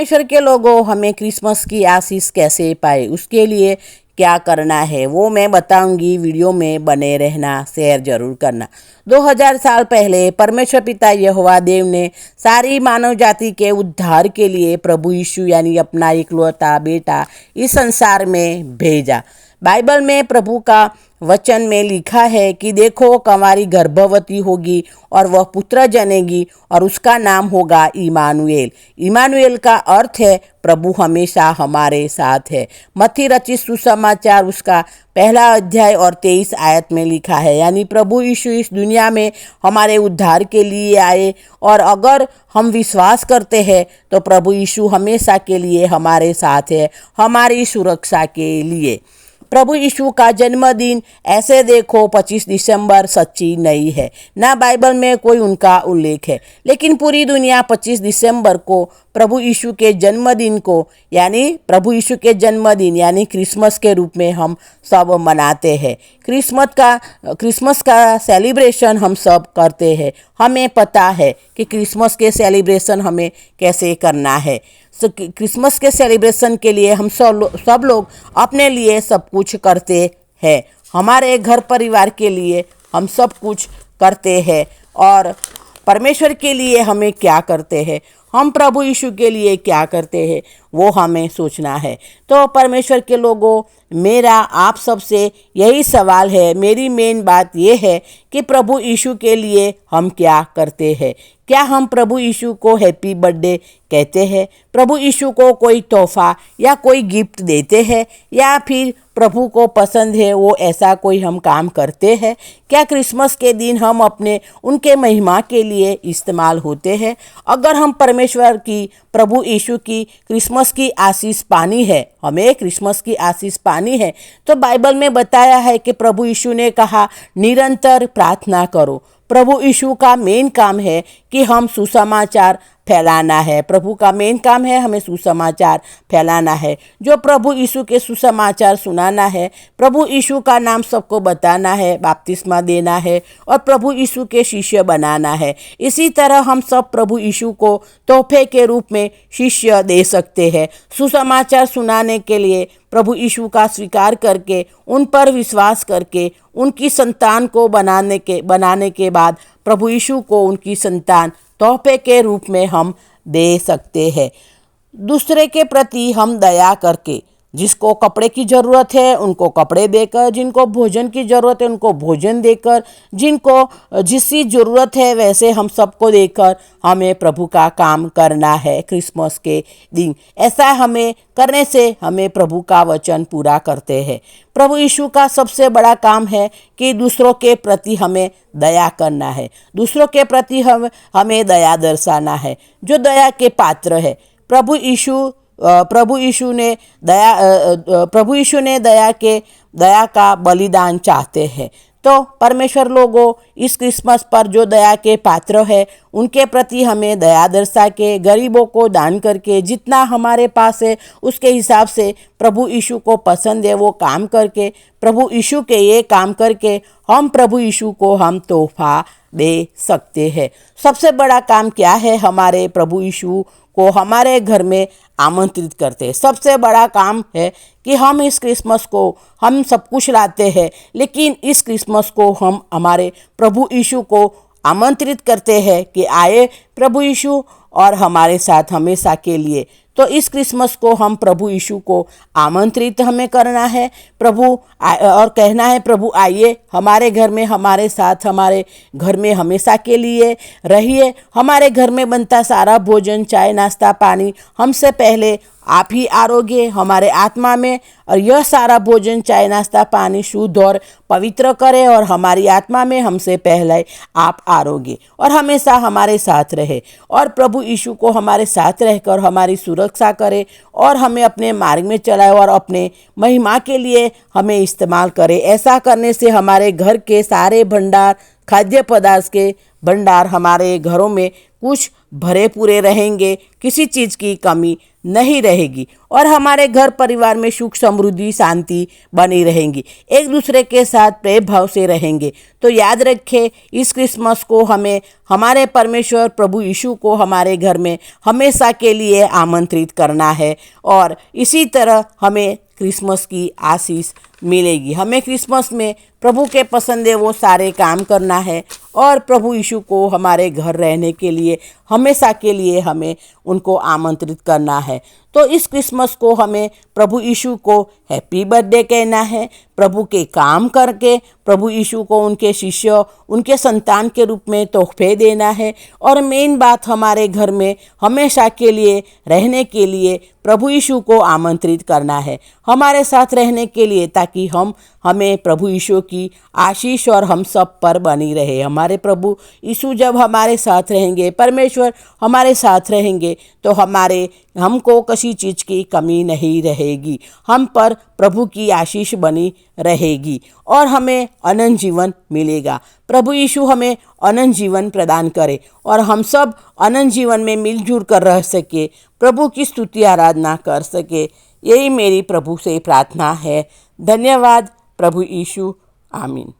परमेश्वर के लोगों, हमें क्रिसमस की आशीष कैसे पाए, उसके लिए क्या करना है वो मैं बताऊंगी। वीडियो में बने रहना, शेयर जरूर करना। 2000 साल पहले परमेश्वर पिता यहोवा देव ने सारी मानव जाति के उद्धार के लिए प्रभु यीशु यानी अपना इकलौता बेटा इस संसार में भेजा। बाइबल में प्रभु का वचन में लिखा है कि देखो, कंवारी गर्भवती होगी और वह पुत्र जनेगी और उसका नाम होगा इमानुएल। इमानुएल का अर्थ है प्रभु हमेशा हमारे साथ है। मत्ती रचित सुसमाचार उसका 1 अध्याय और 23 आयत में लिखा है, यानी प्रभु यीशु इस दुनिया में हमारे उद्धार के लिए आए और अगर हम विश्वास करते हैं तो प्रभु यीशु हमेशा के लिए हमारे साथ है, हमारी सुरक्षा के लिए। प्रभु यीशु का जन्मदिन ऐसे देखो 25 दिसंबर सच्ची नहीं है, ना बाइबल में कोई उनका उल्लेख है, लेकिन पूरी दुनिया 25 दिसंबर को प्रभु यीशु के जन्मदिन को यानी क्रिसमस के रूप में हम सब मनाते हैं। क्रिसमस का सेलिब्रेशन हम सब करते हैं। हमें पता है कि क्रिसमस के सेलिब्रेशन हमें कैसे करना है। क्रिसमस के सेलिब्रेशन के लिए हम सब लोग अपने लिए सब कुछ करते हैं। हमारे घर परिवार के लिए हम सब कुछ करते हैं और परमेश्वर के लिए हमें क्या करते हैं, हम प्रभु यीशु के लिए क्या करते हैं, वो हमें सोचना है। तो परमेश्वर के लोगों, मेरा आप सबसे यही सवाल है, मेरी मेन बात ये है कि प्रभु यीशु के लिए हम क्या करते हैं। क्या हम प्रभु यीशु को हैप्पी बर्थडे कहते हैं, प्रभु यीशु को कोई तोहफा या कोई गिफ्ट देते हैं, या फिर प्रभु को पसंद है वो ऐसा कोई हम काम करते हैं? क्या क्रिसमस के दिन हम अपने उनके महिमा के लिए इस्तेमाल होते हैं? अगर हम परमेश्वर की, प्रभु यीशु की क्रिसमस की आशीष पानी है, हमें क्रिसमस की आशीष पानी है, तो बाइबल में बताया है कि प्रभु यीशु ने कहा निरंतर प्रार्थना करो। प्रभु यीशु का मेन काम है कि हम सुसमाचार फैलाना है। प्रभु का मेन काम है हमें सुसमाचार फैलाना है। जो प्रभु यीशु के सुसमाचार सुनाना है, प्रभु यीशु का नाम सबको बताना है, बपतिस्मा देना है और प्रभु यीशु के शिष्य बनाना है। इसी तरह हम सब प्रभु यीशु को तोहफे के रूप में शिष्य दे सकते हैं। सुसमाचार सुनाने के लिए प्रभु यीशु का स्वीकार करके, उन पर विश्वास करके, उनकी संतान को बनाने के बाद प्रभु यीशु को उनकी संतान तोहफे के रूप में हम दे सकते हैं। दूसरे के प्रति हम दया करके, जिसको कपड़े की ज़रूरत है उनको कपड़े देकर, जिनको भोजन की ज़रूरत है उनको भोजन देकर, जिनको जिसकी ज़रूरत है वैसे हम सबको देकर हमें प्रभु का काम करना है क्रिसमस के दिन। ऐसा हमें करने से हमें प्रभु का वचन पूरा करते हैं। प्रभु यीशु का सबसे बड़ा काम है कि दूसरों के प्रति हमें दया करना है, दूसरों के प्रति हमें दया दर्शाना है, जो दया के पात्र है। प्रभु यीशु ने दया का बलिदान चाहते हैं। तो परमेश्वर लोगों, इस क्रिसमस पर जो दया के पात्र है उनके प्रति हमें दया दर्शा के, गरीबों को दान करके, जितना हमारे पास है उसके हिसाब से प्रभु यीशु को पसंद है वो काम करके, प्रभु यीशु के ये काम करके हम प्रभु यीशु को हम तोहफा दे सकते हैं। सबसे बड़ा काम क्या है? हमारे प्रभु यीशु को हमारे घर में आमंत्रित करते हैं। सबसे बड़ा काम है कि हम इस क्रिसमस को हम सब कुछ लाते हैं, लेकिन इस क्रिसमस को हम हमारे प्रभु यीशु को आमंत्रित करते हैं कि आए प्रभु यीशु और हमारे साथ हमेशा के लिए। तो इस क्रिसमस को हम प्रभु यीशु को आमंत्रित हमें करना है और कहना है प्रभु आइए हमारे घर में, हमारे साथ, हमारे घर में हमेशा के लिए रहिए। हमारे घर में बनता सारा भोजन, चाय, नाश्ता, पानी हमसे पहले आप ही आरोगे हमारे आत्मा में, और यह सारा भोजन, चाय, नाश्ता, पानी शुद्ध और पवित्र करे और हमारी आत्मा में हमसे पहले आप आरोगे और हमेशा हमारे साथ रहे। और प्रभु यीशु को हमारे साथ रहकर हमारी सुरक्षा करे और हमें अपने मार्ग में चलाए और अपने महिमा के लिए हमें इस्तेमाल करे। ऐसा करने से हमारे घर के सारे भंडार, खाद्य पदार्थ के भंडार हमारे घरों में कुछ भरे पूरे रहेंगे, किसी चीज़ की कमी नहीं रहेगी और हमारे घर परिवार में सुख समृद्धि शांति बनी रहेंगी, एक दूसरे के साथ प्रेम भाव से रहेंगे। तो याद रखें, इस क्रिसमस को हमें हमारे परमेश्वर प्रभु यीशु को हमारे घर में हमेशा के लिए आमंत्रित करना है और इसी तरह हमें क्रिसमस की आशीष मिलेगी। हमें क्रिसमस में प्रभु के पसंदे वो सारे काम करना है और प्रभु यीशु को हमारे घर रहने के लिए हमेशा के लिए हमें उनको आमंत्रित करना है। तो इस क्रिसमस को हमें प्रभु यीशु को हैप्पी बर्थडे कहना है, प्रभु के काम करके प्रभु यीशु को उनके शिष्य उनके संतान के रूप में तोहफे देना है और मेन बात हमारे घर में हमेशा के लिए रहने के लिए प्रभु यीशु को आमंत्रित करना है हमारे साथ रहने के लिए, ताकि हमें प्रभु यीशु की आशीष और हम सब पर बनी रहे। हमारे प्रभु यीशु जब हमारे साथ रहेंगे, परमेश्वर हमारे साथ रहेंगे, तो हमको किसी चीज़ की कमी नहीं रहेगी, हम पर प्रभु की आशीष बनी रहेगी और हमें अनंत जीवन मिलेगा। प्रभु यीशु हमें अनंत जीवन प्रदान करे और हम सब अनंत जीवन में मिलजुल कर रह सके, प्रभु की स्तुति आराधना कर सके। यही मेरी प्रभु से प्रार्थना है। धन्यवाद प्रभु यीशु। आमीन।